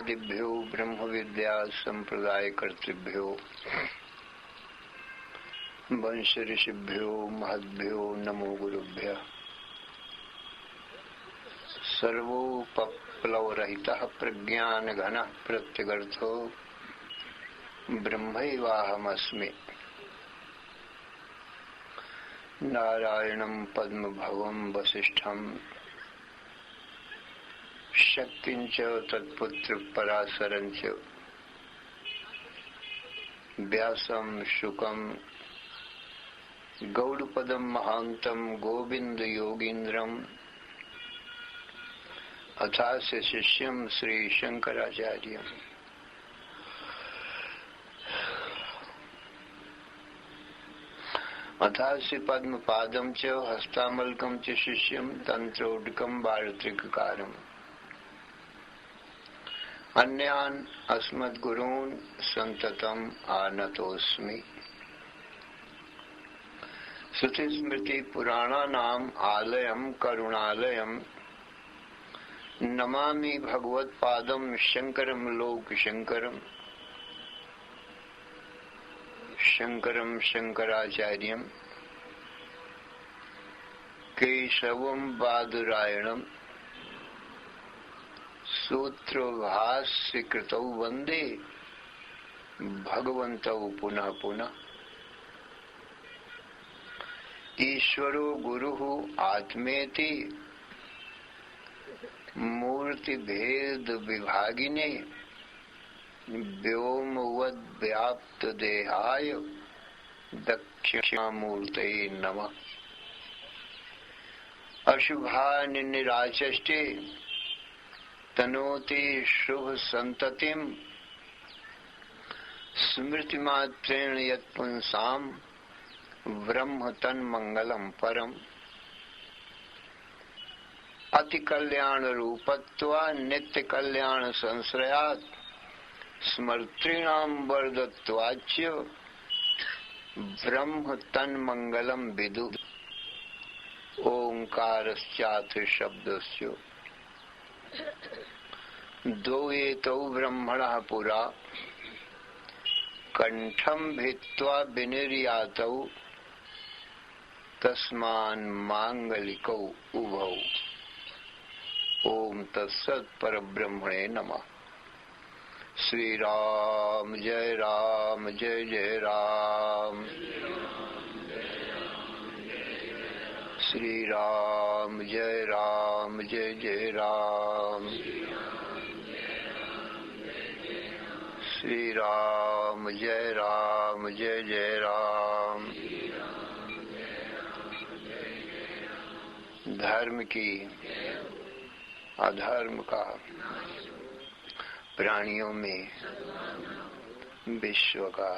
ब्रह्मादिभ्यो ब्रह्म विद्या संप्रदाय कर्तृभ्यो वंश ऋषिभ्यो महद्भ्यो नमो गुरुभ्यः। सर्वोपप्लवरहितः प्रज्ञानघनः प्रत्यगर्थो ब्रह्मैवाहमस्मि। नारायणं पद्मभवं वसिष्ठं शक्तिञ्च तत्पुत्र पराशरञ्च व्यासं शुकं गौडपदं महान्तं गोविन्द योगीन्द्रम् अथास्य शिष्यं श्री शंकराचार्यम्। अथास्य पद्मपादं च हस्तामलकं च शिष्यं तंत्रोडकं वार्त्रिककारम्। अन्यान् अस्मद्गुरून् सन्ततम् आनतोऽस्मि। श्रुतिस्मृति पुराणानाम् आलयं करुणालयं नमामि भगवत्पादं शंकरं लोकशंकरम्। शंकरं शंकराचार्यं केशवं बादरायणं सूत्रभाष्यकृतौ वन्दे भगवन्तौ पुनः पुनः। ईश्वरो गुरुः आत्मेति मूर्तिभेद विभागिने व्योमवद् व्याप्त देहाय दक्षिणामूर्तये नमः। अशुभानि निराचष्टे तनोति शुभ संततिं स्मृतिमात्रेण यत्पुंसां ब्रह्म तन्मंगलं परम्। अति कल्याण रूपत्वा नित्य कल्याण संश्रयात् स्मर्तॄणां वरदत्वाच्च ब्रह्म तन्मंगलं विदु। ओंकारश्चात्र शब्दस्य द्वौ एतौ ब्रह्मणः पुरा कंठं भित्त्वा विनिर्यातौ तस्मान् मांगलिकौ उभौ। ओम तत्सत् परब्रह्मणे नमः। श्री राम जय जय राम। श्री राम जय जय राम। श्री राम जय जय राम। धर्म की अधर्म का प्राणियों में विश्व का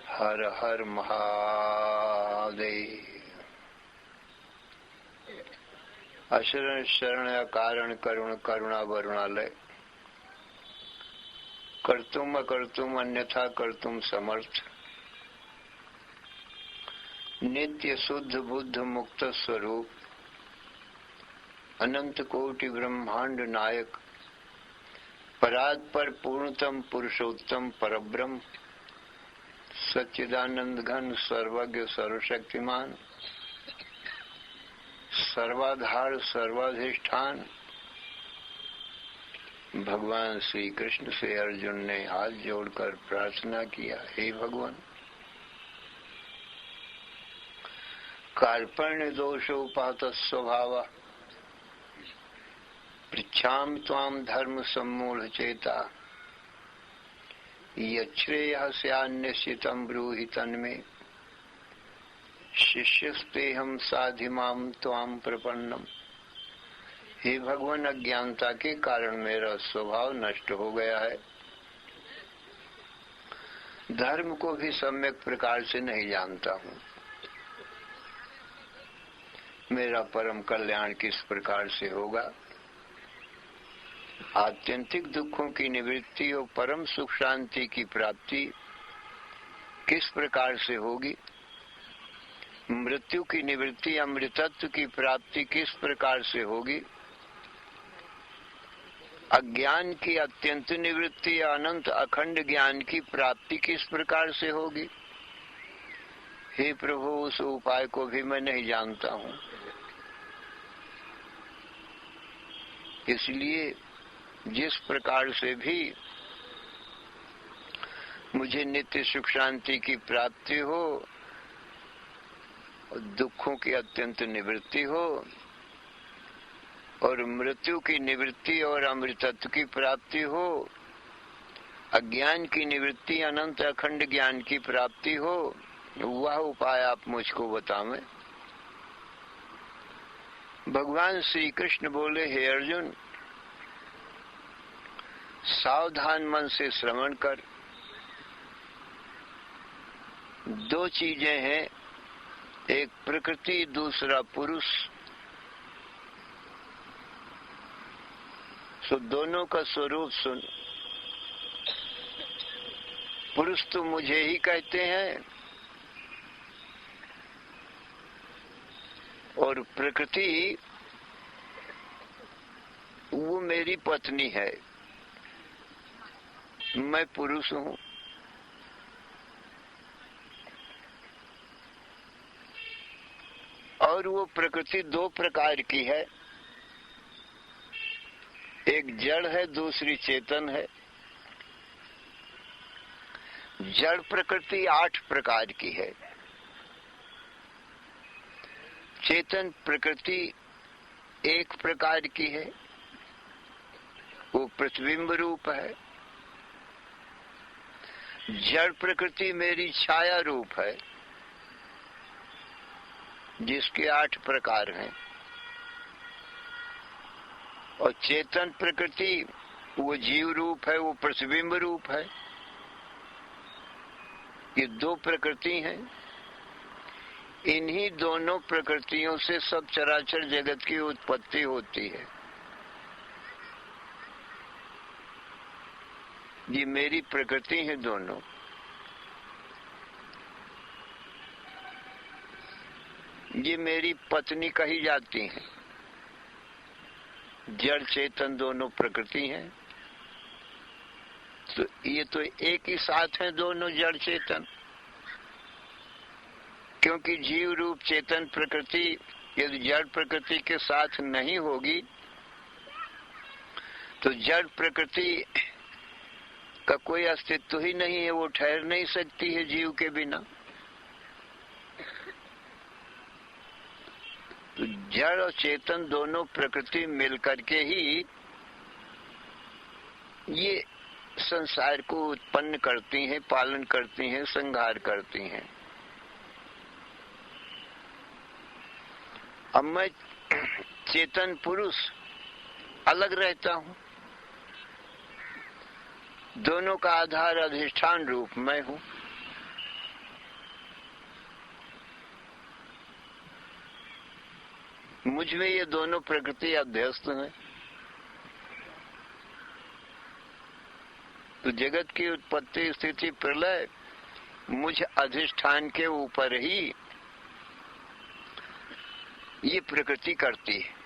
हर हर महादेव। अशरण शरण कारण करुण करुणा वरुणालय कर्तुम अकर्तुम अन्यथा कर्तुम समर्थ नित्य शुद्ध बुद्ध मुक्त स्वरूप अनंत कोटि ब्रह्मांड नायक परात्पर पूर्णतम पुरुषोत्तम परब्रह्म सच्चिदानंद घन सर्वज्ञ सर्वशक्तिमान सर्वाधार सर्वाधिष्ठान भगवान श्री कृष्ण से अर्जुन ने हाथ जोड़कर प्रार्थना किया, हे भगवान, कार्पण्य दोषोपात स्वभाव पृच्छामि त्वां धर्म सम्मूढ़ चेता यच्छ्रेयः स्यान्निश्चितं ब्रूहि तन्मे शिष्यस्तेहं साधि मां त्वां प्रपन्नम। हे भगवान, अज्ञानता के कारण मेरा स्वभाव नष्ट हो गया है। धर्म को भी सम्यक प्रकार से नहीं जानता हूँ। मेरा परम कल्याण किस प्रकार से होगा? आत्यंतिक दुखों की निवृत्ति और परम सुख शांति की प्राप्ति किस प्रकार से होगी? मृत्यु की निवृत्ति अमृतत्व की प्राप्ति किस प्रकार से होगी? अज्ञान की अत्यंत निवृत्ति या अनंत अखंड ज्ञान की प्राप्ति किस प्रकार से होगी? हे प्रभु, उस उपाय को भी मैं नहीं जानता हूँ। इसलिए जिस प्रकार से भी मुझे नित्य सुख शांति की प्राप्ति हो, दुखों की अत्यंत निवृत्ति हो और मृत्यु की निवृत्ति और अमृतत्व की प्राप्ति हो, अज्ञान की निवृत्ति अनंत अखंड ज्ञान की प्राप्ति हो, वह उपाय आप मुझको बतावें। भगवान श्री कृष्ण बोले, हे अर्जुन, सावधान मन से श्रवण कर। दो चीजें हैं, एक प्रकृति, दूसरा पुरुष। सो दोनों का स्वरूप सुन। पुरुष तो मुझे ही कहते हैं और प्रकृति वो मेरी पत्नी है। मैं पुरुष हूँ। और वो प्रकृति दो प्रकार की है, एक जड़ है, दूसरी चेतन है। जड़ प्रकृति 8 प्रकार की है, चेतन प्रकृति 1 प्रकार की है, वो प्रतिबिंब रूप है। जड़ प्रकृति मेरी छाया रूप है, जिसके 8 प्रकार हैं। और चेतन प्रकृति वो जीव रूप है, वो प्रतिबिंब रूप है। ये 2 प्रकृति हैं। इन्हीं दोनों प्रकृतियों से सब चराचर जगत की उत्पत्ति होती है। ये मेरी प्रकृति है दोनों। ये मेरी पत्नी कही जाती हैं। जड़ चेतन दोनों प्रकृति हैं। तो ये तो एक ही साथ है दोनों जड़ चेतन, क्योंकि जीव रूप चेतन प्रकृति यदि जड़ प्रकृति के साथ नहीं होगी तो जड़ प्रकृति का कोई अस्तित्व ही नहीं है, वो ठहर नहीं सकती है जीव के बिना। तो जड़ और चेतन दोनों प्रकृति मिलकर के ही ये संसार को उत्पन्न करती हैं, पालन करती हैं, संहार करती हैं। अब मैं चेतन पुरुष अलग रहता हूँ। दोनों का आधार अधिष्ठान रूप मैं हूँ। मुझ में ये दोनों प्रकृति अध्यस्त हैं। तो जगत की उत्पत्ति स्थिति प्रलय मुझ अधिष्ठान के ऊपर ही ये प्रकृति करती है।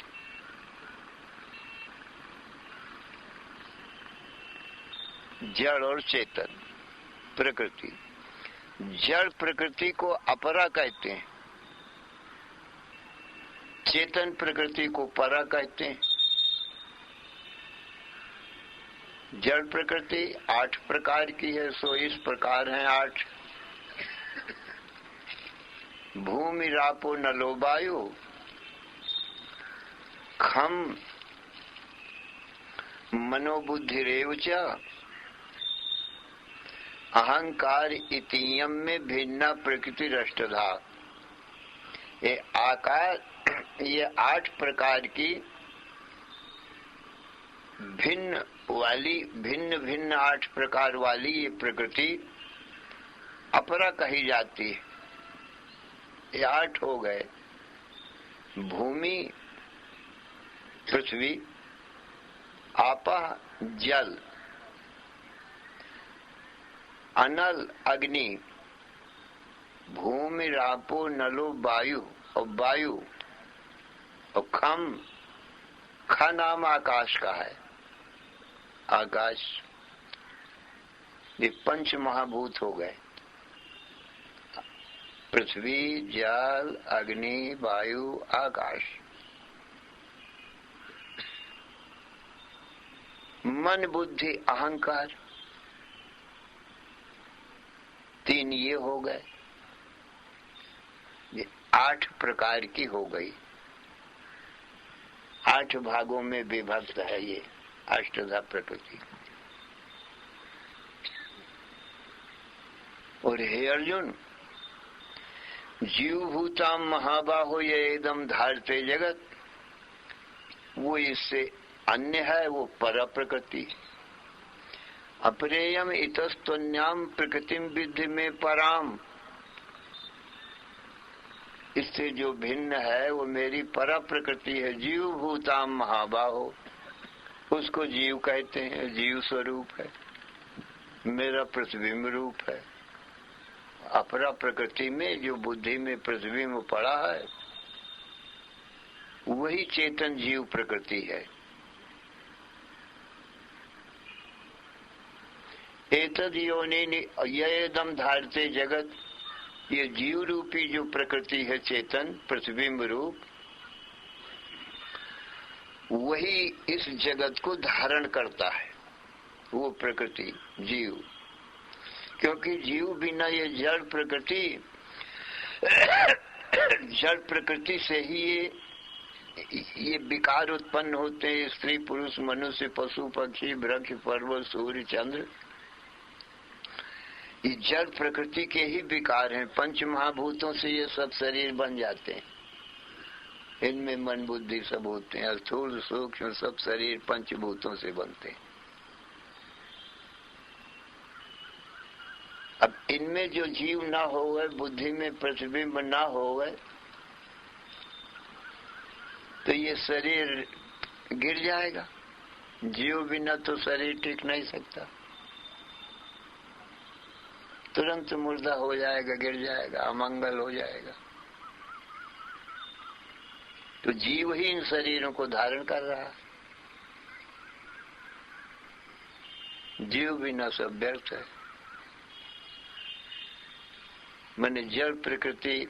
जड़ और चेतन प्रकृति। जड़ प्रकृति को अपरा कहते हैं, चेतन प्रकृति को परा कहते हैं। जड़ प्रकृति 8 प्रकार की है, सो इस प्रकार है 8। भूमि रापो नलो वायु खम मनोबुद्धिरेव च अहंकार इतियम में भिन्ना प्रकृति रष्टधा। ये आकार, ये 8 प्रकार की भिन्न भिन्न 8 प्रकार वाली ये प्रकृति अपरा कही जाती है। ये 8 हो गए। भूमि पृथ्वी, आपा जल, अनल अग्नि, भूमि रापो नलो वायु और वायु, और खम, ख नाम आकाश का है। आकाश, ये पंच महाभूत हो गए। पृथ्वी, जल, अग्नि, वायु, आकाश। मन, बुद्धि, अहंकार, तीन ये हो गए। ये 8 प्रकार की हो गई। 8 भागों में विभक्त है ये अष्टधा प्रकृति। और हे अर्जुन, जीव भूताम महाबाहो ये एकदम धारते जगत, वो इससे अन्य है, वो पर प्रकृति। अपरेयम इतस्तन्याम प्रकृतिम विद्धि में पराम, इससे जो भिन्न है वो मेरी पर प्रकृति है। जीव भूताम महाबाहो, उसको जीव कहते हैं, जीव स्वरूप है। मेरा प्रतिबिंब रूप है। अपरा प्रकृति में जो बुद्धि में प्रतिबिंब पड़ा है वही चेतन जीव प्रकृति है। एतद योनि यदम धारते जगत, ये जीव रूपी जो प्रकृति है चेतन प्रतिबिंब रूप, वही इस जगत को धारण करता है, वो प्रकृति जीव। क्योंकि जीव बिना ये जड़ प्रकृति, जड़ प्रकृति से ही ये विकार उत्पन्न होते हैं। स्त्री पुरुष मनुष्य पशु पक्षी वृक्ष पर्वत सूर्य चंद्र, ये जड़ प्रकृति के ही विकार हैं। पंच महाभूतों से ये सब शरीर बन जाते हैं। इनमें मन बुद्धि सब होते हैं। स्थूल सूक्ष्म सब शरीर पंचभूतों से बनते हैं। अब इनमें जो जीव ना होवे, बुद्धि में प्रतिबिंब ना होवे, तो ये शरीर गिर जाएगा। जीव बिना तो शरीर टिक नहीं सकता, तुरंत मुर्दा हो जाएगा, गिर जाएगा, अमंगल हो जाएगा। तो जीव ही इन शरीरों को धारण कर रहा है। जीव बिना सब व्यर्थ है। मैंने जड़ प्रकृति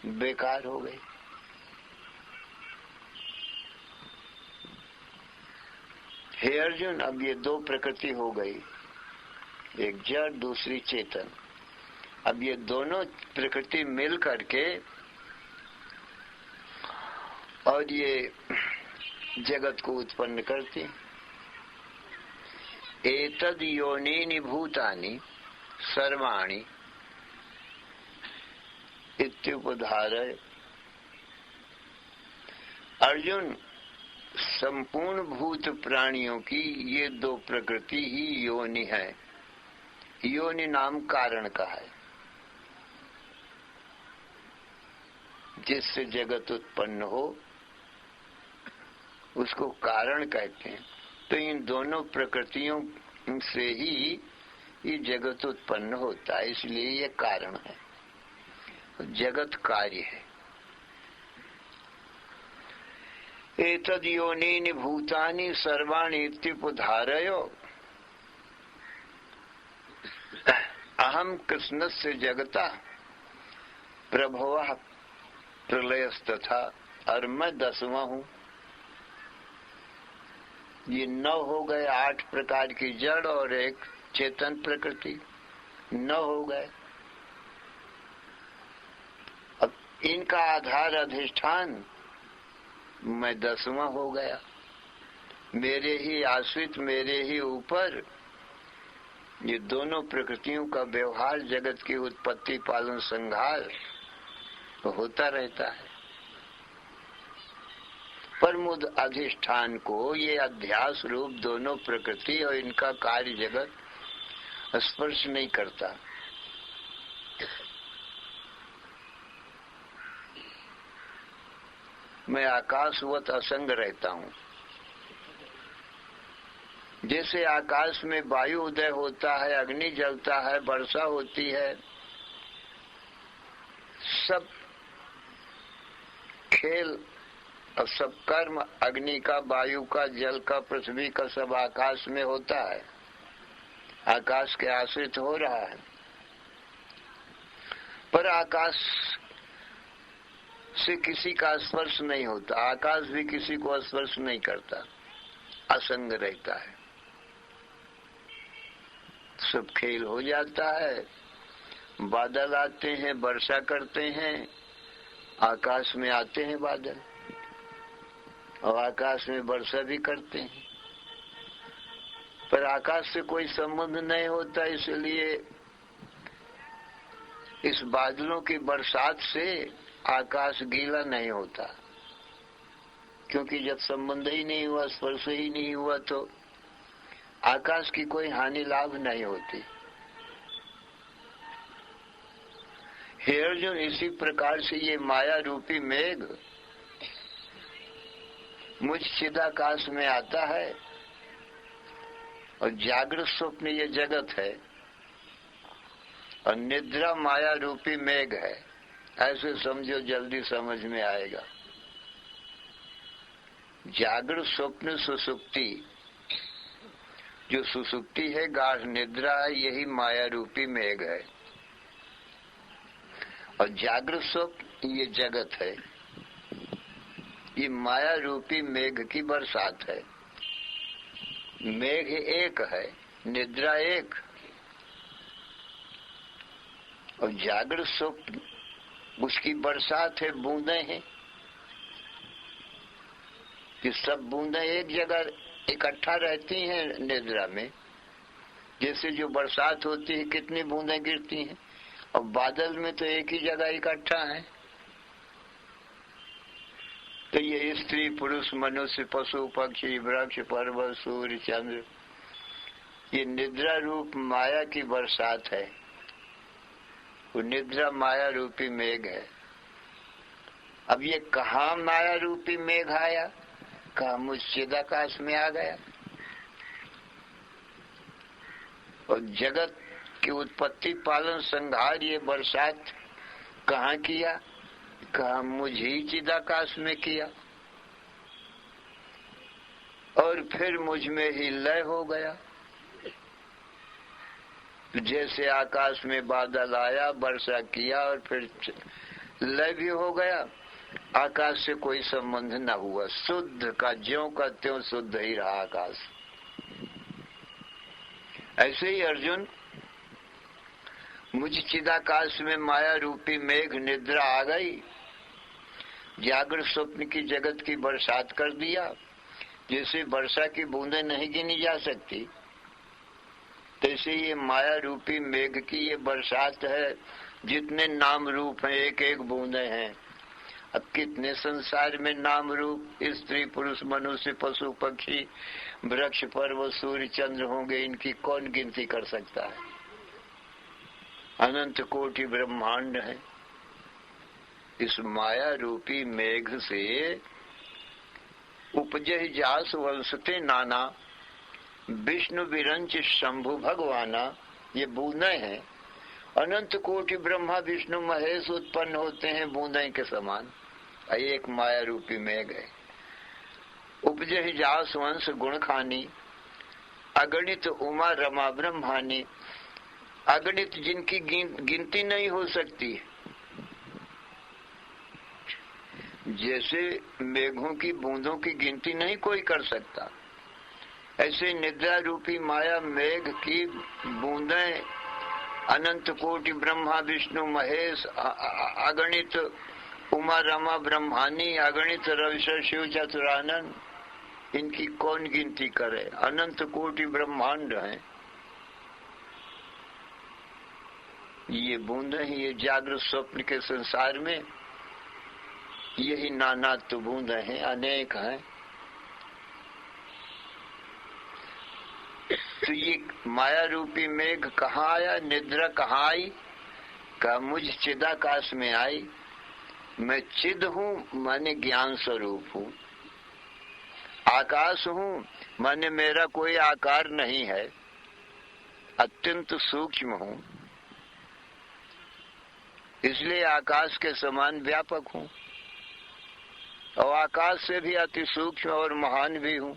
बेकार हो गई। हे अर्जुन, अब ये 2 प्रकृति हो गई, एक जड़ दूसरी चेतन। अब ये दोनों प्रकृति मिल करके और ये जगत को उत्पन्न करती। एतद योनीनि भूतानि सर्वाणि इत्युपधारय। अर्जुन, संपूर्ण भूत प्राणियों की ये 2 प्रकृति ही योनि है। योनि नाम कारण का है, जिससे जगत उत्पन्न हो उसको कारण कहते हैं। तो इन दोनों प्रकृतियों से ही ये जगत उत्पन्न होता है, इसलिए ये कारण है। जगत कार्य है। एतद योनीनि भूतानि सर्वाणि इत्युपधारयो अहम कृष्णस्य जगता प्रभवः प्रलयस्तथा। और मैं 10वां हूं। ये 9 हो गए, 8 प्रकार की जड़ और एक चेतन प्रकृति, 9 हो गए। अब इनका आधार अधिष्ठान मैं 10वां हो गया। मेरे ही आश्रित, मेरे ही ऊपर ये दोनों प्रकृतियों का व्यवहार, जगत की उत्पत्ति पालन संहार होता रहता है। पर मुझ अधिष्ठान को ये अध्यास रूप दोनों प्रकृति और इनका कार्य जगत स्पर्श नहीं करता। मैं आकाशवत असंग रहता हूं। जैसे आकाश में वायु उदय होता है, अग्नि जलता है, वर्षा होती है, सब खेल और सब कर्म अग्नि का, वायु का, जल का, पृथ्वी का सब आकाश में होता है, आकाश के आश्रित हो रहा है। पर आकाश से किसी का स्पर्श नहीं होता, आकाश भी किसी को स्पर्श नहीं करता, असंग रहता है। सब खेल हो जाता है, बादल आते हैं, वर्षा करते हैं, आकाश में आते हैं बादल और आकाश में वर्षा भी करते हैं, पर आकाश से कोई संबंध नहीं होता। इसलिए इस बादलों की बरसात से आकाश गीला नहीं होता, क्योंकि जब संबंध ही नहीं हुआ, स्पर्श ही नहीं हुआ, तो आकाश की कोई हानि लाभ नहीं होती। हे अर्जुन, इसी प्रकार से ये माया रूपी मेघ मुझ चिदाकाश में आता है और जागृत स्वप्न ये जगत है और निद्रा माया रूपी मेघ है। ऐसे समझो, जल्दी समझ में आएगा। जागृत स्वप्न सुसुप्ति, जो सुसुप्ति है, गाढ़ निद्रा है, यही माया रूपी मेघ है। और जागृत स्वप्न ये जगत है, ये माया रूपी मेघ की बरसात है। मेघ एक है, निद्रा एक, और जागृत स्वप्न उसकी बरसात है, बूंदें हैं कि सब बूंदें एक जगह इकट्ठा रहती हैं निद्रा में। जैसे जो बरसात होती है, कितनी बूंदें गिरती हैं, और बादल में तो एक ही जगह इकट्ठा है। तो ये स्त्री पुरुष मनुष्य पशु पक्षी वृक्ष पर्वत सूर्य चंद्र, ये निद्रा रूप माया की बरसात है। वो निद्रा माया रूपी मेघ है। अब ये कहाँ माया रूपी मेघ आया, कहाँ मुझ चिदाकाश में आ गया। और जगत की उत्पत्ति पालन संहार ये बरसात कहाँ किया, कहाँ मुझ ही चिदाकाश में किया, और फिर मुझ में ही लय हो गया। जैसे आकाश में बादल आया, वर्षा किया और फिर लय भी हो गया, आकाश से कोई संबंध न हुआ, शुद्ध का ज्यों का त्यों शुद्ध ही रहा आकाश। ऐसे ही अर्जुन, मुझ चिदाकाश में माया रूपी मेघ निद्रा आ गई, जागृत स्वप्न की जगत की बरसात कर दिया। जैसे वर्षा की बूंदें नहीं गिनी जा सकती, तैसे ये माया रूपी मेघ की ये बरसात है। जितने नाम रूप हैं, एक एक बूंदे हैं। अब कितने संसार में नाम रूप, स्त्री पुरुष मनुष्य पशु पक्षी वृक्ष पर्वत सूर्य चंद्र होंगे, इनकी कौन गिनती कर सकता है। अनंत कोटि ब्रह्मांड है। इस माया रूपी मेघ से उपजहि जास वंशते नाना, विष्णु विरंच शंभु भगवाना, ये बूंदें हैं। अनंत कोटि ब्रह्मा विष्णु महेश उत्पन्न होते हैं बूंदें के समान। एक माया रूपी मेघ है। उपजहि जास वंश गुण खानी, अगणित उमा रमा ब्रह्मानी, अगणित जिनकी गिनती नहीं हो सकती। जैसे मेघों की बूंदों की गिनती नहीं कोई कर सकता, ऐसे निद्रा रूपी माया मेघ की बूंदें अनंत कोटि ब्रह्मा विष्णु महेश, अगणित उमा रमा ब्रह्मानी, अगणित रविशर शिव चतुरानन, इनकी कौन गिनती करे। अनंत कोटि ब्रह्मांड हैं ये बूंदें। ये जागृत स्वप्न के संसार में यही नाना तो बूंदें हैं, अनेक हैं। तो ये माया रूपी मेघ कहाँ आया, निद्रा कहाँ आई, का मुझ चिदाकाश में आई। मैं चिद हूँ, माने ज्ञान स्वरूप हूँ। आकाश हूँ, माने मेरा कोई आकार नहीं है, अत्यंत सूक्ष्म हूँ, इसलिए आकाश के समान व्यापक हूँ। और आकाश से भी अति सूक्ष्म और महान भी हूँ।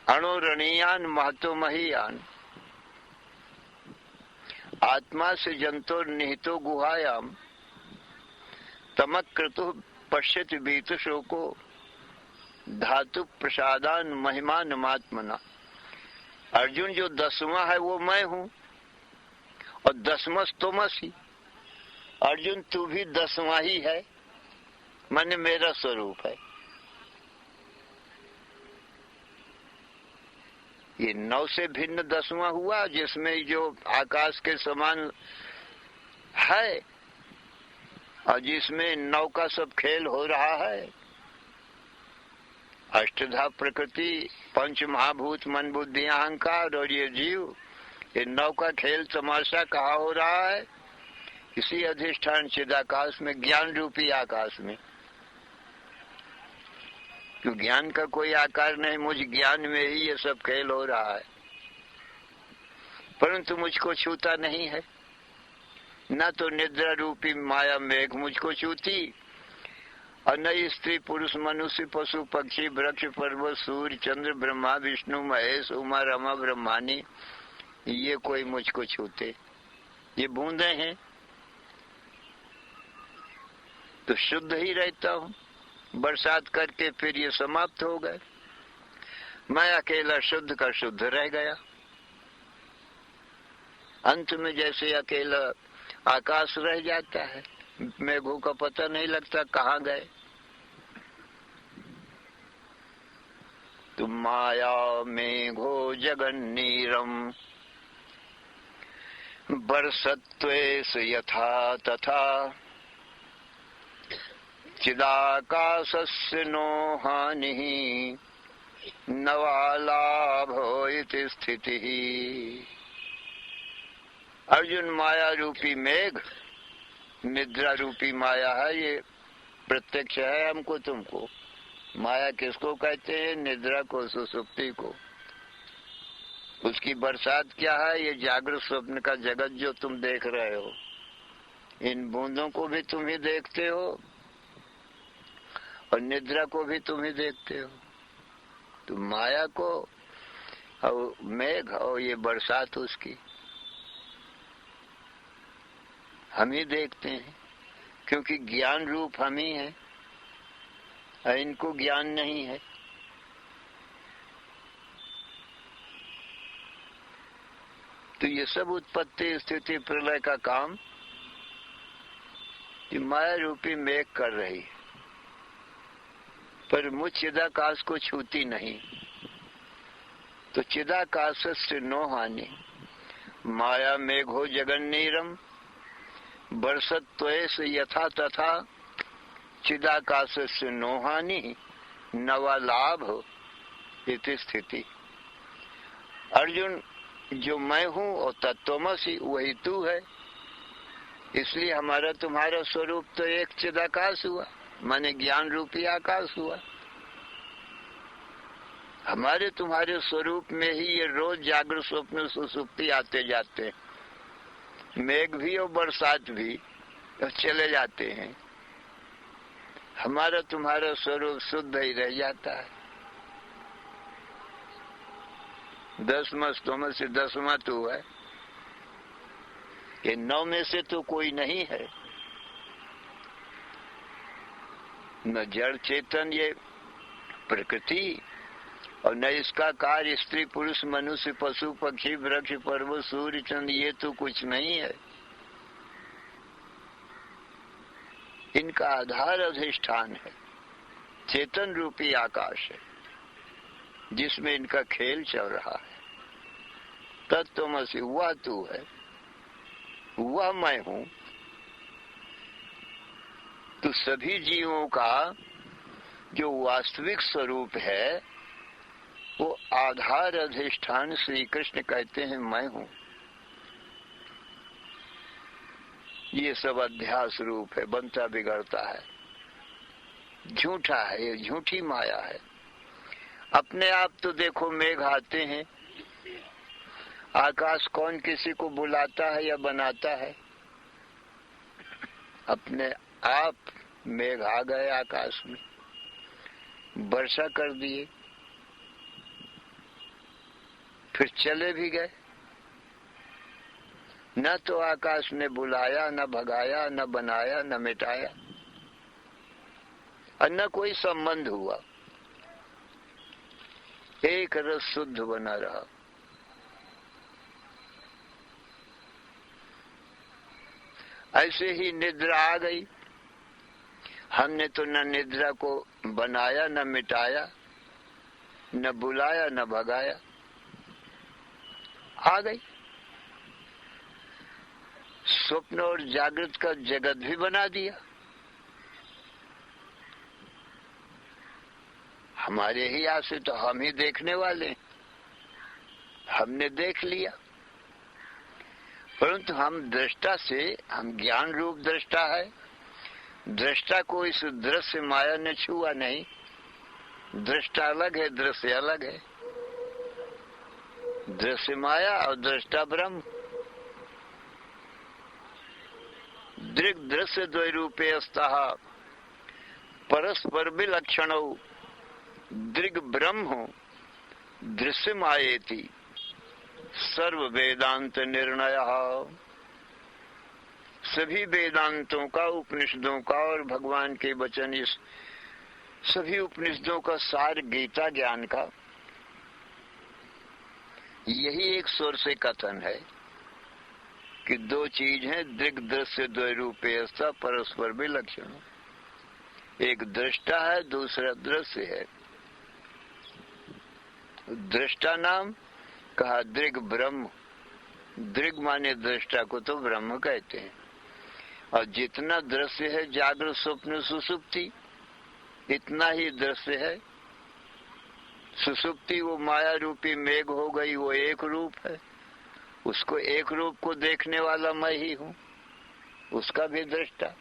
अणुरणीयान महतो महीयान, आत्मा से जंतोर निहितो गुहायाम, तमक क्रतु पश्यति बीत शोको, धातु प्रसादान महिमान मात्मना। अर्जुन, जो 10वां है वो मैं हूँ और 10मस तोमसी। अर्जुन, तू भी 10वां ही है, माने मेरा स्वरूप है। ये 9 से भिन्न 10वां हुआ, जिसमें जो आकाश के समान है और जिसमें 9 का सब खेल हो रहा है। अष्टधा प्रकृति, पंच महाभूत, मन बुद्धि अहंकार और ये जीव, ये 9 का खेल तमाशा कहाँ हो रहा है? इसी अधिष्ठान चिदाकाश में, ज्ञान रूपी आकाश में। तो ज्ञान का कोई आकार नहीं, मुझ ज्ञान में ही ये सब खेल हो रहा है, परंतु मुझको छूता नहीं है। न तो निद्रा रूपी माया मेघ मुझको छूती, और न स्त्री पुरुष मनुष्य पशु पक्षी वृक्ष पर्वत सूर्य चंद्र ब्रह्मा विष्णु महेश उमा रमा ब्रह्मानी, ये कोई मुझको छूते। ये बूंदे हैं तो शुद्ध ही रहता हूँ, बरसात करके फिर ये समाप्त हो गए। मैं अकेला शुद्ध का शुद्ध रह गया। अंत में जैसे अकेला आकाश रह जाता है, मेघों का पता नहीं लगता कहाँ गए। तुम माया मेघो जगन्नीरम बरसत्वेस यथा तथा, चिदाकाशस्य नो हानिः नवालाभो इति स्थितिः। अर्जुन, माया रूपी मेघ निद्रा रूपी माया है, ये प्रत्यक्ष है हमको तुमको। माया किसको कहते हैं? निद्रा को, सुसुप्ति को। उसकी बरसात क्या है? ये जागृत स्वप्न का जगत जो तुम देख रहे हो, इन बूंदों को भी तुम ही देखते हो और निद्रा को भी तुम ही देखते हो। तो माया को और मेघ और ये बरसात उसकी हम ही देखते हैं, क्योंकि ज्ञान रूप हम ही है और इनको ज्ञान नहीं है। तो ये सब उत्पत्ति स्थिति प्रलय का काम ये माया रूपी मेघ कर रही है, पर मुझ चिदाकाश को छूती नहीं। तो चिदाकाश से नो हानि, माया मेघो जगन्नीरम बरसत्वेस यथा तथा, चिदाकाश से नो हानि नवा लाभ इति स्थिति। अर्जुन, जो मैं हूँ और तत्वमसि वही तू है, इसलिए हमारा तुम्हारा स्वरूप तो एक चिदाकाश हुआ, माने ज्ञान रूपी आकाश हुआ। हमारे तुम्हारे स्वरूप में ही ये रोज जागृत स्वप्न सुसुप्ति आते जाते हैं, मेघ भी और बरसात भी चले जाते हैं। हमारा तुम्हारा स्वरूप शुद्ध ही रह जाता है। 10 तोमस से 10वां तू है, ये 9 में से तो कोई नहीं है। न जड़ चेतन ये प्रकृति और न इसका कार्य स्त्री पुरुष मनुष्य पशु पक्षी वृक्ष पर्वत सूर्य चंद्र, ये तो कुछ नहीं है। इनका आधार अधिष्ठान है, चेतन रूपी आकाश है, जिसमें इनका खेल चल रहा है। तत्वमसि वह तू है, वह मैं हूं। तो सभी जीवों का जो वास्तविक स्वरूप है वो आधार अधिष्ठान श्री कृष्ण कहते हैं मैं हूं। ये सब अध्यास रूप है, बनता बिगड़ता है, झूठा है, ये झूठी माया है। अपने आप तो देखो मेघ आते हैं, आकाश कौन किसी को बुलाता है या बनाता है? अपने आप मेघ आ गए आकाश में, वर्षा कर दिए, फिर चले भी गए। न तो आकाश ने बुलाया, न भगाया, न बनाया, न मिटाया, और न कोई संबंध हुआ, एक रस शुद्ध बना रहा। ऐसे ही निद्रा आ गई। हमने तो न निद्रा को बनाया, न मिटाया, न बुलाया, न भगाया, आ गई। स्वप्न और जागृत का जगत भी बना दिया। हमारे ही यहाँ से तो हम ही देखने वाले, हमने देख लिया, परंतु हम दृष्टा से, हम ज्ञान रूप दृष्टा है, दृष्टा को इस दृश्य माया ने छुआ नहीं। दृष्टा अलग है, दृश्य अलग है। दृश्य माया और दृष्टा ब्रह्म। दृग दृश्य द्वैरूपे अस्तः परस्पर विलक्षणौ दृग ब्रह्म दृश्य मायेति सर्व वेदांत निर्णय। सभी वेदांतों का, उपनिषदों का और भगवान के वचन, इस सभी उपनिषदों का सार गीता ज्ञान का यही एक स्वर से कथन है कि दो चीज है, दृग दृश्य द्वैरूपे अस्तः परस्पर विलक्षण। एक दृष्टा है, दूसरा दृश्य है। दृष्टा नाम कहा दृग ब्रह्म। दृग माने दृष्टा को तो ब्रह्म कहते हैं। और जितना दृश्य है जागृत स्वप्न सुसुप्ति, इतना ही दृश्य है। सुसुप्ति वो माया रूपी मेघ हो गई, वो एक रूप है। उसको एक रूप को देखने वाला मैं ही हूँ, उसका भी दृष्टा।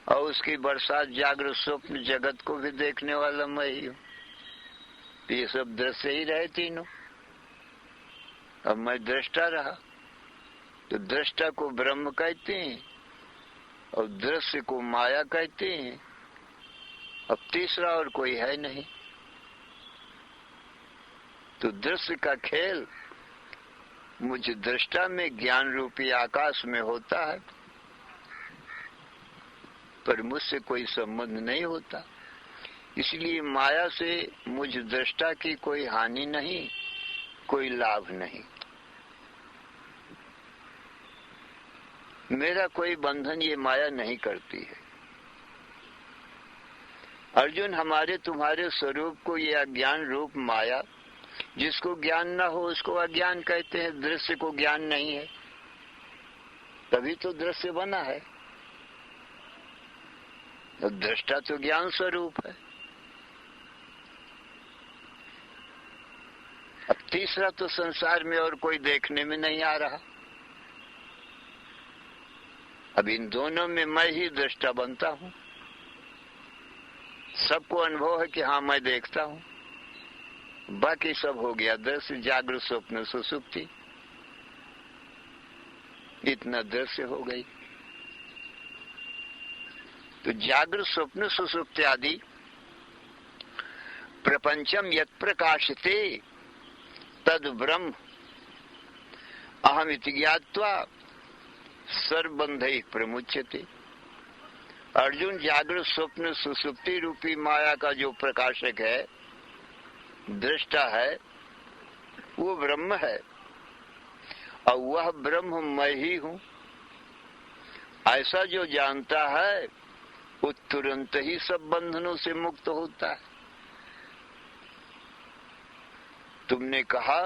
और उसकी बरसात जागृत स्वप्न जगत को भी देखने वाला मैं ही हूँ। ये सब दृश्य ही रहे तीनों। अब मैं दृष्टा रहा, तो दृष्टा को ब्रह्म कहते हैं और दृश्य को माया कहते हैं। अब तीसरा और कोई है नहीं। तो दृश्य का खेल मुझ दृष्टा में ज्ञान रूपी आकाश में होता है, पर मुझसे कोई संबंध नहीं होता। इसलिए माया से मुझ दृष्टा की कोई हानि नहीं, कोई लाभ नहीं। मेरा कोई बंधन ये माया नहीं करती है। अर्जुन, हमारे तुम्हारे स्वरूप को ये अज्ञान रूप माया, जिसको ज्ञान न हो उसको अज्ञान कहते हैं। दृश्य को ज्ञान नहीं है, तभी तो दृश्य बना है। तो दृष्टा तो ज्ञान स्वरूप है। अब तीसरा तो संसार में और कोई देखने में नहीं आ रहा। अब इन दोनों में मैं ही दृष्टा बनता हूँ। सबको अनुभव है कि हाँ मैं देखता हूँ, बाकी सब हो गया दृश्य, जागृत स्वप्न सुसुप्ति, इतना दृश्य हो गई। तो जागृत स्वप्न सुसुप्ति आदि प्रपंचम यत् प्रकाशते तद ब्रह्म अहमिति ज्ञात्वा सर्वबंधैः प्रमुच्यते। अर्जुन, जागृत स्वप्न सुसुप्ति रूपी माया का जो प्रकाशक है, दृष्टा है, वो ब्रह्म है और वह ब्रह्म मैं ही हूँ। ऐसा जो जानता है वो तुरंत ही सब बंधनों से मुक्त होता है। तुमने कहा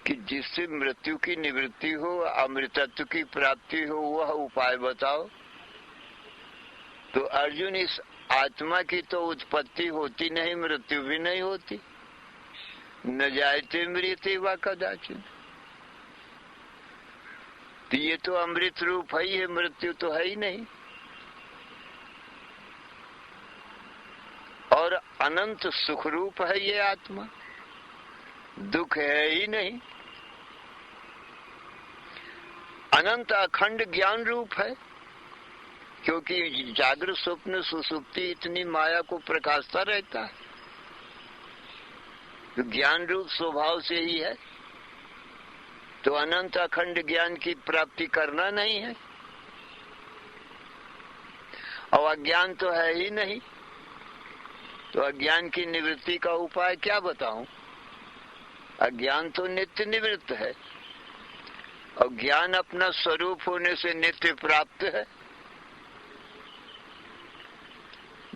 कि जिससे मृत्यु की निवृत्ति हो, अमृतत्व की प्राप्ति हो, वह उपाय बताओ। तो अर्जुन, इस आत्मा की तो उत्पत्ति होती नहीं, मृत्यु भी नहीं होती। न जायते मृत्यते वा कदाचिन। तो ये तो अमृत रूप है ही है, मृत्यु तो है ही नहीं। और अनंत सुख रूप है ये आत्मा, दुख है ही नहीं। अनंत अखंड ज्ञान रूप है, क्योंकि जागृत स्वप्न सुसुप्ति इतनी माया को प्रकाशता रहता है, तो ज्ञान रूप स्वभाव से ही है, तो अनंत अखंड ज्ञान की प्राप्ति करना नहीं है। और अज्ञान तो है ही नहीं, तो अज्ञान की निवृत्ति का उपाय क्या बताऊं? अज्ञान तो नित्य निवृत्त है और ज्ञान अपना स्वरूप होने से नित्य प्राप्त है।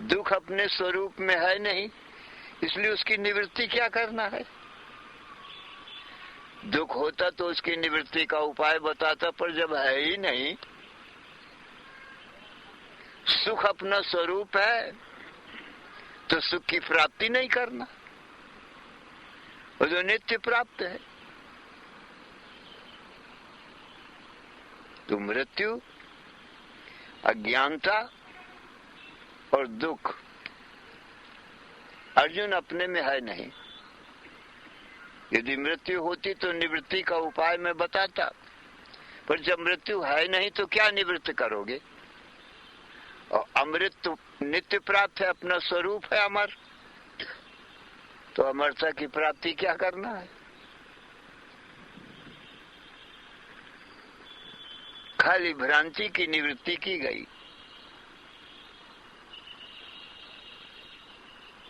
दुख अपने स्वरूप में है नहीं, इसलिए उसकी निवृत्ति क्या करना है? दुख होता तो उसकी निवृत्ति का उपाय बताता, पर जब है ही नहीं, सुख अपना स्वरूप है तो सुख की प्राप्ति नहीं करना, और जो नित्य प्राप्त है। तो मृत्यु, अज्ञानता और दुख अर्जुन अपने में है नहीं। यदि मृत्यु होती तो निवृत्ति का उपाय मैं बताता, पर जब मृत्यु है नहीं तो क्या निवृत्त करोगे? और अमृत तो नित्य प्राप्त है, अपना स्वरूप है अमर, तो अमरता की प्राप्ति क्या करना है? खाली भ्रांति की निवृत्ति की गई।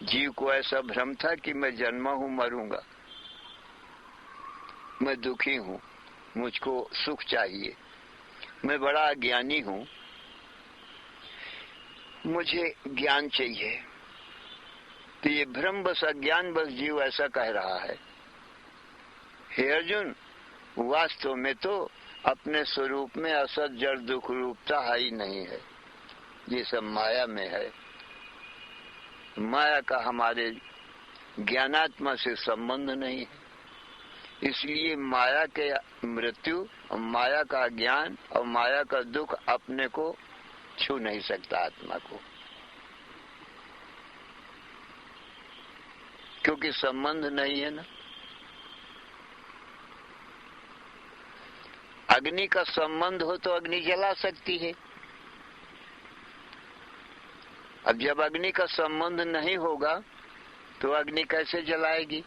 जीव को ऐसा भ्रम था कि मैं जन्मा हूं, मरूंगा, मैं दुखी हूं, मुझको सुख चाहिए, मैं बड़ा अज्ञानी हूं, मुझे ज्ञान चाहिए। तो ये भ्रम बस, अज्ञान बस जीव ऐसा कह रहा है। हे अर्जुन, वास्तव में तो अपने स्वरूप में असत जड़ दुख रूपता है ही नहीं है, ये सब माया में है। माया का हमारे ज्ञानात्मा से संबंध नहीं है, इसलिए माया के मृत्यु और माया का ज्ञान और माया का दुख अपने को छू नहीं सकता, आत्मा को, क्योंकि संबंध नहीं है ना। अग्नि का संबंध हो तो अग्नि जला सकती है। अब जब अग्नि का संबंध नहीं होगा तो अग्नि कैसे जलाएगी?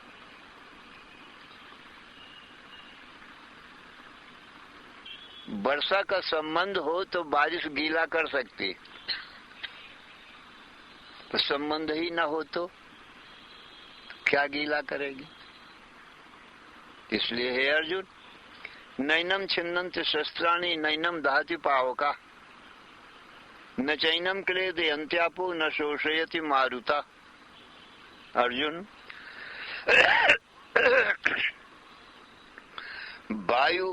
वर्षा का संबंध हो तो बारिश गीला कर सकती, तो संबंध ही ना हो तो क्या गीला करेगी? इसलिए हे अर्जुन, नैनम छिन्नन्ति शस्त्राणि नैनम दहति पावका न चैनम क्लेदे अंत्यापो न शोषयति मारुता। अर्जुन, वायु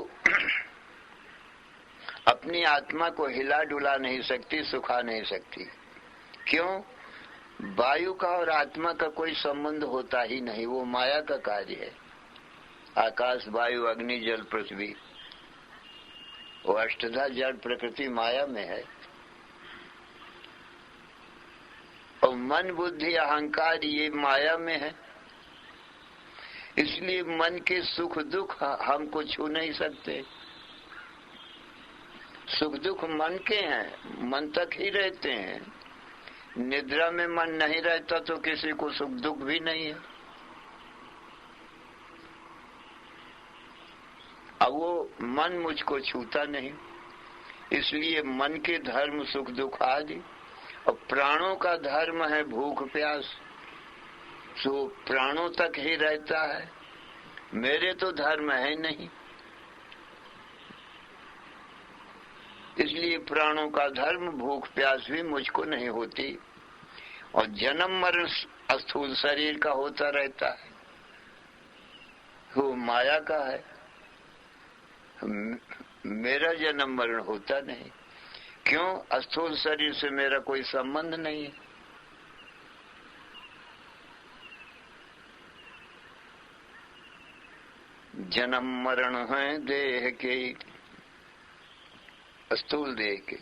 अपनी आत्मा को हिला डुला नहीं सकती, सुखा नहीं सकती। क्यों? वायु का और आत्मा का कोई संबंध होता ही नहीं, वो माया का कार्य है। आकाश, वायु, अग्नि, जल, पृथ्वी, वो अष्टधा जड़ प्रकृति माया में है। और मन, बुद्धि, अहंकार ये माया में है, इसलिए मन के सुख दुख हमको छू नहीं सकते। सुख दुख मन के हैं, मन तक ही रहते हैं। निद्रा में मन नहीं रहता तो किसी को सुख दुख भी नहीं है। अब वो मन मुझको छूता नहीं, इसलिए मन के धर्म सुख दुख आदि, और प्राणों का धर्म है भूख प्यास, तो प्राणों तक ही रहता है। मेरे तो धर्म है नहीं, इसलिए प्राणों का धर्म भूख प्यास भी मुझको नहीं होती। और जन्म मरण स्थूल शरीर का होता रहता है, वो माया का है। मेरा जन्म मरण होता नहीं। क्यों? स्थूल शरीर से मेरा कोई संबंध नहीं है। जन्म मरण है देह के, स्थूल देह के,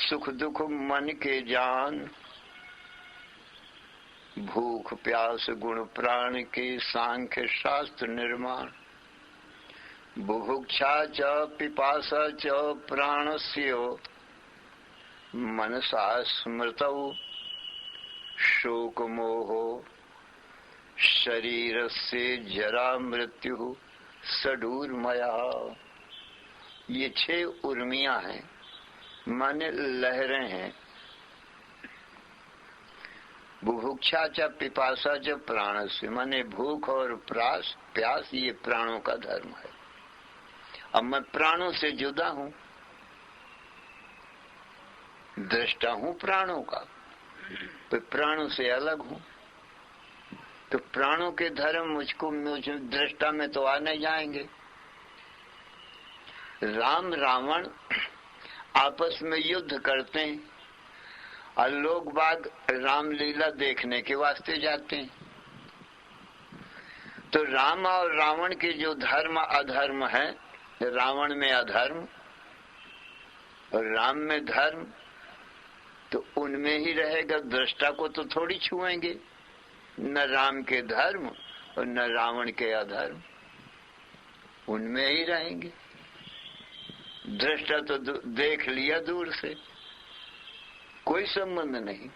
सुख दुख मन के जान, भूख प्यास गुण प्राण के सांख्य शास्त्र निर्माण, बुभुक्षा च पिपासा च प्राणस्य मनसा स्मृतौ शोक मोहो शरीर से जरा मृत्यु सडूर्मया। ये 6 उर्मियां हैं, माने लहरें हैं। बुभुक्षा च पिपासा च प्राण से, माने भूख और प्यास ये प्राणों का धर्म है। अब मैं प्राणों से जुदा हूं, दृष्टा हूं प्राणों का, तो प्राणों से अलग हूं, तो प्राणों के धर्म मुझको दृष्टा में तो आ नहीं जाएंगे। राम रावण आपस में युद्ध करते हैं और लोग बाग रामलीला देखने के वास्ते जाते हैं। तो राम और रावण के जो धर्म अधर्म है, रावण में अधर्म और राम में धर्म, तो उनमें ही रहेगा। दृष्टा को तो थोड़ी छुएंगे, न राम के धर्म और न रावण के अधर्म, उनमें ही रहेंगे। दृष्टा तो देख लिया दूर से, कोई संबंध नहीं।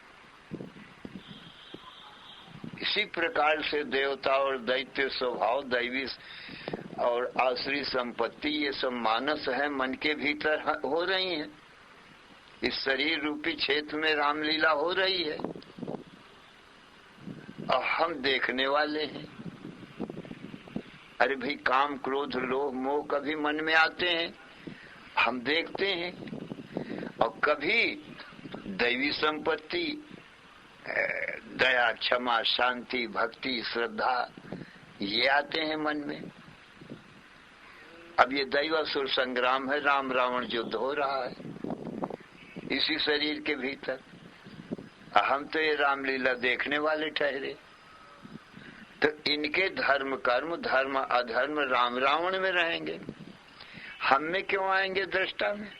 इसी प्रकार से देवता और दैत्य स्वभाव, दैवी और आसुरी संपत्ति, ये सब मानस है, मन के भीतर हो रही है। इस शरीर रूपी क्षेत्र में रामलीला हो रही है और हम देखने वाले हैं। अरे भाई, काम क्रोध लोभ मोह कभी मन में आते हैं, हम देखते हैं, और कभी दैवी संपत्ति, दया क्षमा शांति भक्ति श्रद्धा ये आते हैं मन में। अब ये दैवासुर संग्राम है, राम रावण युद्ध हो रहा है इसी शरीर के भीतर। हम तो ये रामलीला देखने वाले ठहरे। तो इनके धर्म कर्म धर्म अधर्म राम रावण में रहेंगे, हम में क्यों आएंगे दृष्टा में?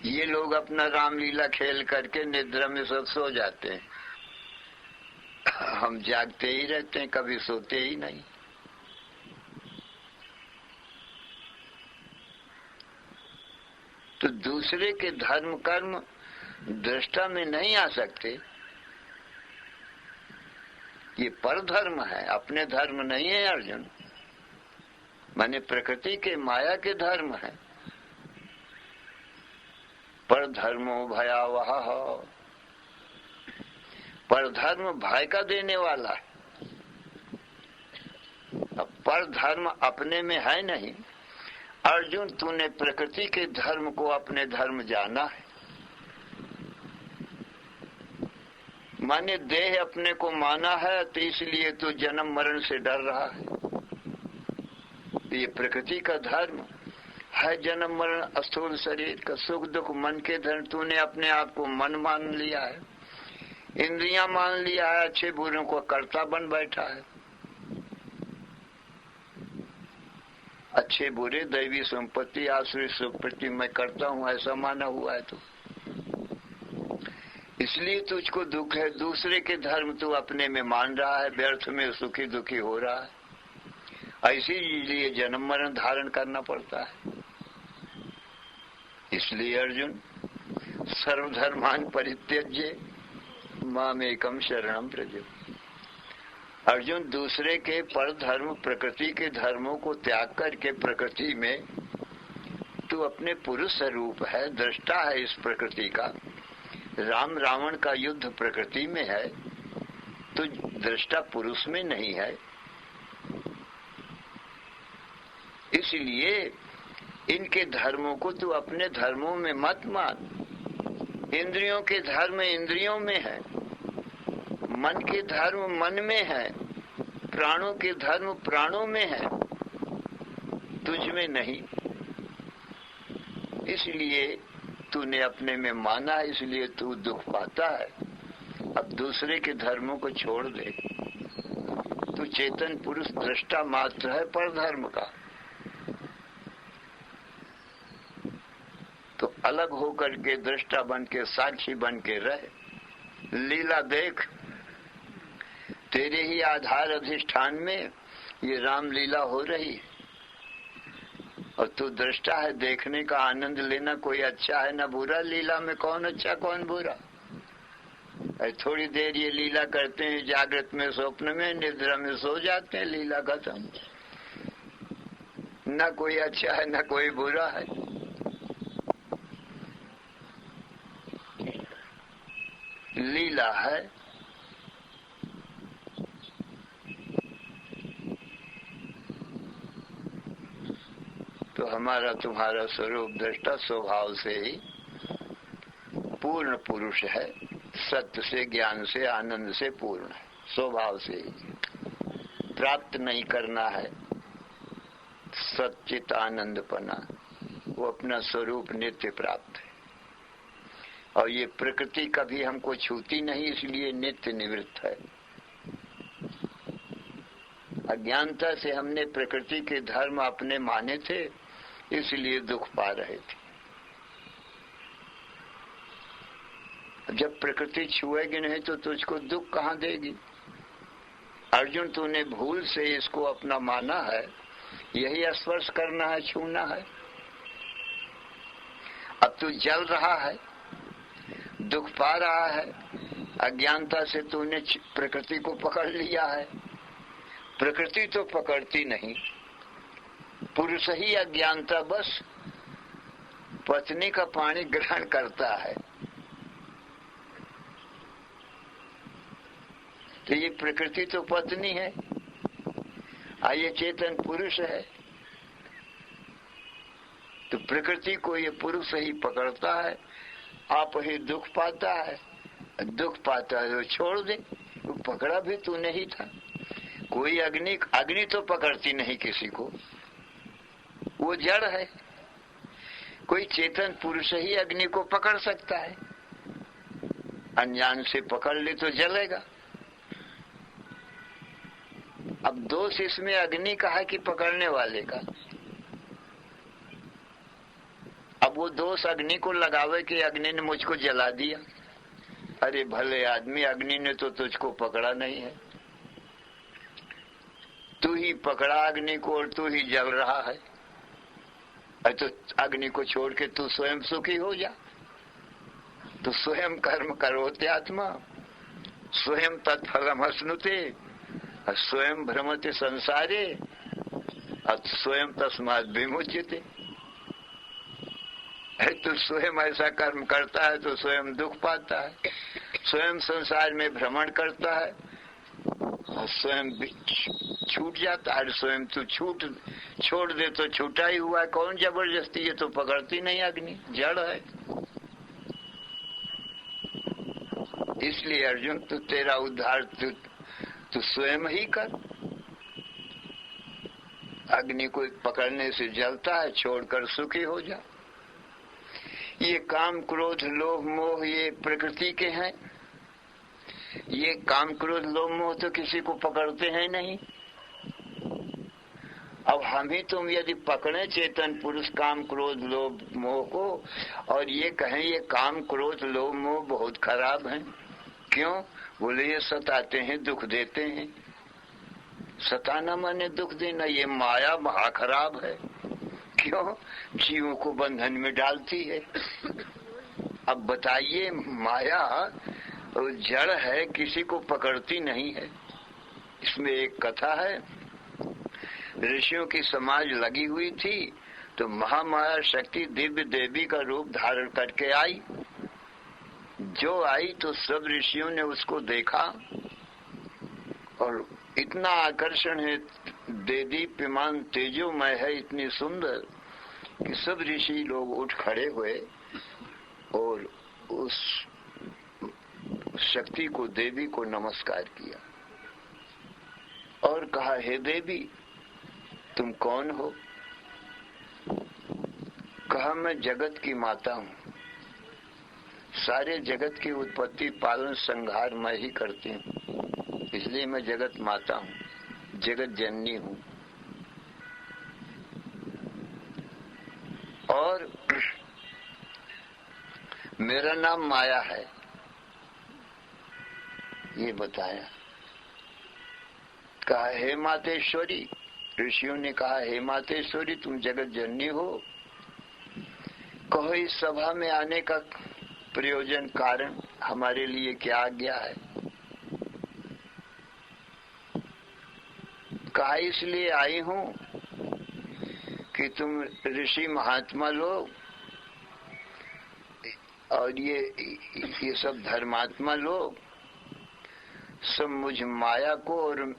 ये लोग अपना रामलीला खेल करके निद्रा में सब सो जाते हैं, हम जागते ही रहते हैं, कभी सोते ही नहीं। तो दूसरे के धर्म कर्म दृष्टा में नहीं आ सकते। ये पर धर्म है, अपने धर्म नहीं है अर्जुन, माने प्रकृति के माया के धर्म है। पर धर्मो भयावह, पर धर्म भय का देने वाला है। अब पर धर्म अपने में है नहीं। अर्जुन, तूने प्रकृति के धर्म को अपने धर्म जाना है, माने देह अपने को माना है, तो इसलिए तू जन्म मरण से डर रहा है। ये प्रकृति का धर्म है, जन्म मरण स्थूल शरीर का, सुख दुख मन के धर्म। तूने अपने आप को मन मान लिया है, इंद्रियां मान लिया है, अच्छे बुरों को कर्ता बन बैठा है। अच्छे बुरे दैवी संपत्ति आसुरी संपत्ति मैं करता हूं, ऐसा माना हुआ है। तो इसलिए तुझको दुख है। दूसरे के धर्म तू अपने में मान रहा है, व्यर्थ में सुखी दुखी हो रहा है। ऐसे लिए जन्म मरण धारण करना पड़ता है। इसलिए अर्जुन, सर्वधर्मान परित्यज्य मामेकम शरणम व्रज। अर्जुन, दूसरे के पर धर्म प्रकृति के धर्मों को त्याग करके प्रकृति में तू अपने पुरुष स्वरूप है, दृष्टा है इस प्रकृति का। राम रावण का युद्ध प्रकृति में है, तो दृष्टा पुरुष में नहीं है। इसलिए इनके धर्मों को तू अपने धर्मों में मत मान। इंद्रियों के धर्म इंद्रियों में है, मन के धर्म मन में है, प्राणों के धर्म प्राणों में है, तुझ में नहीं। इसलिए तूने अपने में माना, इसलिए तू दुख पाता है। अब दूसरे के धर्मों को छोड़ दे। तू चेतन पुरुष दृष्टा मात्र है पर धर्म का। तो अलग होकर के दृष्टा बन के साक्षी बन के रहे। लीला देख, तेरे ही आधार अधिष्ठान में ये राम लीला हो रही है। और तू दृष्टा है, देखने का आनंद लेना। कोई अच्छा है ना बुरा, लीला में कौन अच्छा कौन बुरा। थोड़ी देर ये लीला करते हैं, जागृत में, स्वप्न में, निद्रा में सो जाते हैं, लीला खत्म। ना कोई अच्छा है ना कोई बुरा है। लीला है। तो हमारा तुम्हारा स्वरूप दृष्टा स्वभाव से ही पूर्ण पुरुष है, सत्य से, ज्ञान से, आनंद से पूर्ण है, स्वभाव से ही। प्राप्त नहीं करना है सच्चित आनंदपना, वो अपना स्वरूप नित्य प्राप्त है। और ये प्रकृति कभी हमको छूती नहीं, इसलिए नित्य निवृत्त है। अज्ञानता से हमने प्रकृति के धर्म अपने माने थे, इसलिए दुख पा रहे थे। जब प्रकृति छुएगी नहीं तो तुझको दुख कहाँ देगी। अर्जुन, तूने भूल से इसको अपना माना है, यही स्पर्श करना है, छूना है। अब तू जल रहा है, दुख पा रहा है, अज्ञानता से तूने प्रकृति को पकड़ लिया है। प्रकृति तो पकड़ती नहीं, पुरुष ही अज्ञानता बस पत्नी का पानी ग्रहण करता है। तो ये प्रकृति तो पत्नी है, ये चेतन पुरुष है। तो प्रकृति को ये पुरुष ही पकड़ता है, आप ही दुख पाता है। दुख पाता है तो छोड़ दे, वो पकड़ा भी तू नहीं था। कोई अग्नि तो पकड़ती नहीं किसी को, वो जड़ है। कोई चेतन पुरुष ही अग्नि को पकड़ सकता है, अनजान से पकड़ ले तो जलेगा। अब दोष इसमें अग्नि का है कि पकड़ने वाले का। अब वो दोष अग्नि को लगावे कि अग्नि ने मुझको जला दिया। अरे भले आदमी, अग्नि ने तो तुझको पकड़ा नहीं है, तू ही पकड़ा अग्नि को और तू ही जल रहा है। तो अग्नि को छोड़ के तू स्वयं सुखी हो जा। तो स्वयं कर्म करोते आत्मा, स्वयं तत्फलम अश्नुते, स्वयं भ्रमते संसारे, स्वयं तस्मात् विमुच्यते। तो स्वयं ऐसा कर्म करता है तो स्वयं दुख पाता है, स्वयं संसार में भ्रमण करता है और स्वयं छूट जाता है। स्वयं तू छोड़ दे तो छूटा ही हुआ है, कौन जबरदस्ती, ये तो पकड़ती नहीं अग्नि, जड़ है। इसलिए अर्जुन, तू तेरा उद्धार तू स्वयं ही कर। अग्नि को पकड़ने से जलता है, छोड़कर सुखी हो जा। ये काम क्रोध लोभ मोह ये प्रकृति के हैं। ये काम क्रोध लोभ मोह तो किसी को पकड़ते हैं नहीं। अब हम ही तुम यदि पकड़े चेतन पुरुष काम क्रोध लोभ मोह को और ये कहें ये काम क्रोध लोभ मोह बहुत खराब हैं, क्यों? बोले ये सताते हैं, दुख देते हैं। सताना माने दुख देना, ये माया महा खराब है। क्यों? जीवों को बंधन में डालती है। अब बताइए, माया जड़ है, किसी को पकड़ती नहीं है। इसमें एक कथा है, ऋषियों की समाज लगी हुई थी तो महामाया शक्ति दिव्य देवी का रूप धारण करके आई। जो आई तो सब ऋषियों ने उसको देखा और इतना आकर्षण है, देदीप्यमान तेजोमय है, इतनी सुंदर कि सब ऋषि लोग उठ खड़े हुए और उस शक्ति को, देवी को नमस्कार किया और कहा, हे देवी तुम कौन हो? कहा, मैं जगत की माता हूँ, सारे जगत की उत्पत्ति पालन संहार मैं ही करती हूँ, इसलिए मैं जगत माता हूँ, जगत जननी हूँ। और मेरा नाम माया है, ये बताया। कहा, हे मातेश्वरी, ऋषियों ने कहा, हे मातेश्वरी तुम जगत जननी हो, कहो इस सभा में आने का प्रयोजन कारण हमारे लिए क्या आज्ञा है। कहा इसलिए आई हूं कि तुम ऋषि महात्मा लोग और ये सब धर्मात्मा लोग सब मुझ माया को और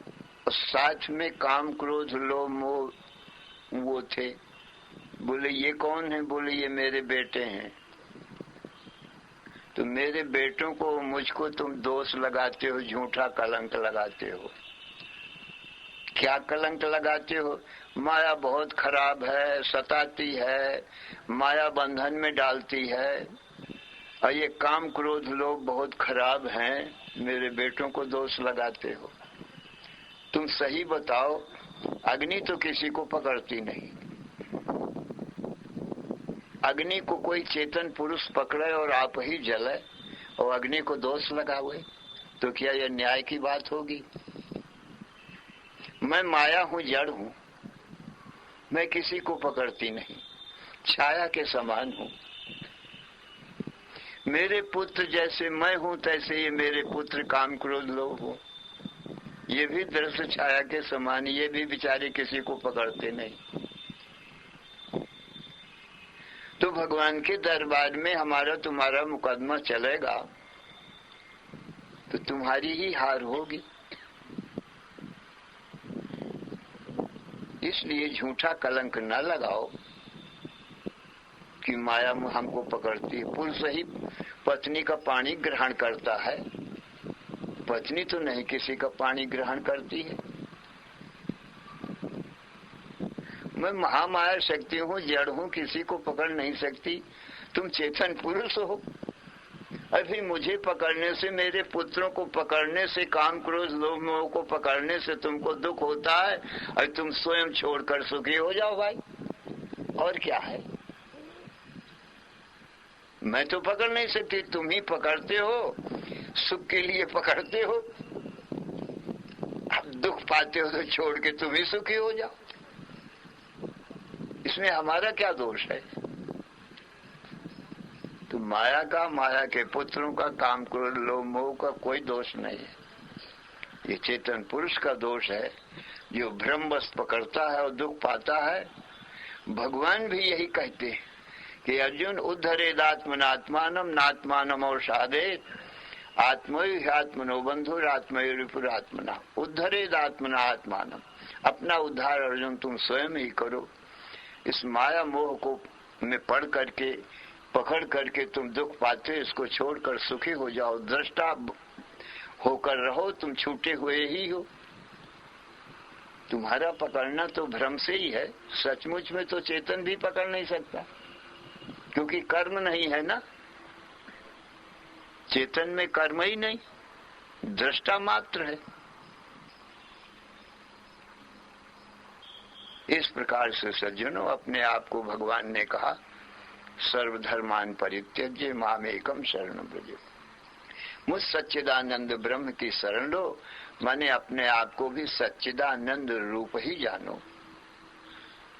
साथ में काम क्रोध लोभ मोह वो थे। बोले ये कौन है? बोले ये मेरे बेटे हैं। तो मेरे बेटों को मुझको तुम दोष लगाते हो, झूठा कलंक लगाते हो। क्या कलंक लगाते हो? माया बहुत खराब है, सताती है, माया बंधन में डालती है, और ये काम क्रोध लोग बहुत खराब हैं, मेरे बेटों को दोष लगाते हो। तुम सही बताओ, अग्नि तो किसी को पकड़ती नहीं। अग्नि को कोई चेतन पुरुष पकड़े और आप ही जले और अग्नि को दोष लगावे, तो क्या यह न्याय की बात होगी? मैं माया हूँ, जड़ हूँ, मैं किसी को पकड़ती नहीं, छाया के समान हूँ। मेरे पुत्र जैसे मैं हूँ तैसे ये मेरे पुत्र काम क्रोध लोग हो, ये भी दृश्य छाया के समान, ये भी बेचारे किसी को पकड़ते नहीं। तो भगवान के दरबार में हमारा तुम्हारा मुकदमा चलेगा तो तुम्हारी ही हार होगी। इसलिए झूठा कलंक न लगाओ कि माया हमको पकड़ती है। पुरुष ही पत्नी का पानी ग्रहण करता है, पत्नी तो नहीं किसी का पानी ग्रहण करती है। मैं महामाया शक्ति हूँ, जड़ हूँ, किसी को पकड़ नहीं सकती। तुम चेतन पुरुष हो, अभी मुझे पकड़ने से, मेरे पुत्रों को पकड़ने से, काम क्रोध लोभ मोह को पकड़ने से तुमको दुख होता है और तुम स्वयं छोड़कर सुखी हो जाओ भाई। और क्या है? मैं तो पकड़ नहीं सकती, तुम ही पकड़ते हो, सुख के लिए पकड़ते हो। अब दुख पाते हो तो छोड़ के तुम ही सुखी हो जाओ। इसमें हमारा क्या दोष है? तो माया का, माया के पुत्रों का, काम क्रोध लोभ मोह का कोई दोष नहीं है। ये चेतन पुरुष का दोष है जो भ्रमवश पकड़ता है और दुख पाता है। भगवान भी यही कहते हैं कि अर्जुन उद्धरेदात्मनात्मानम नात्मानम और साधेत आत्मयो आत्मनो बंधुर आत्मयो रिपुरात्मना। उद्धरेदात्मना आत्मानम, अपना उद्धार अर्जुन तुम स्वयं ही करो। इस माया मोह को में पढ़ करके, पकड़ करके तुम दुख पाते, इसको छोड़कर सुखी हो जाओ। दृष्टा होकर रहो, तुम छूटे हुए ही हो। तुम्हारा पकड़ना तो भ्रम से ही है, सचमुच में तो चेतन भी पकड़ नहीं सकता, क्योंकि कर्म नहीं है ना। चेतन में कर्म ही नहीं, दृष्टा मात्र है। इस प्रकार से सज्जनों, अपने आप को भगवान ने कहा सर्वधर्मान परित्यज्य मामेकम शरणं व्रज। मुझ सच्चिदानंद ब्रह्म की शरण लो, माने अपने आप को भी सच्चिदानंद रूप ही जानो,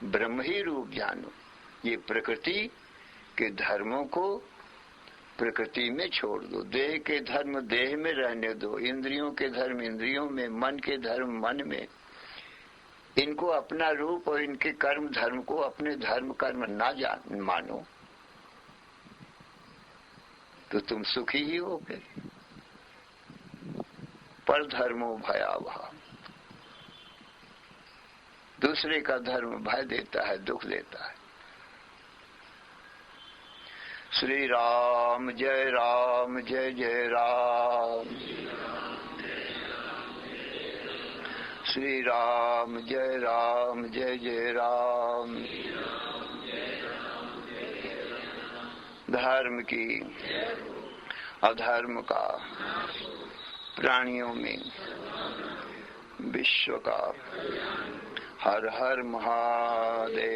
ब्रह्म ही रूप जानो। ये प्रकृति के धर्मों को प्रकृति में छोड़ दो, देह के धर्म देह में रहने दो, इंद्रियों के धर्म इंद्रियों में, मन के धर्म मन में। इनको अपना रूप और इनके कर्म धर्म को अपने धर्म कर्म ना जान मानो तो तुम सुखी ही होगे। पर धर्मो भयावह, दूसरे का धर्म भय देता है, दुख देता है। श्री राम जय राम, जय जय राम। श्री राम जय राम, जय जय राम। धर्म की अधर्म का, प्राणियों में विश्व का। हर हर महादेव।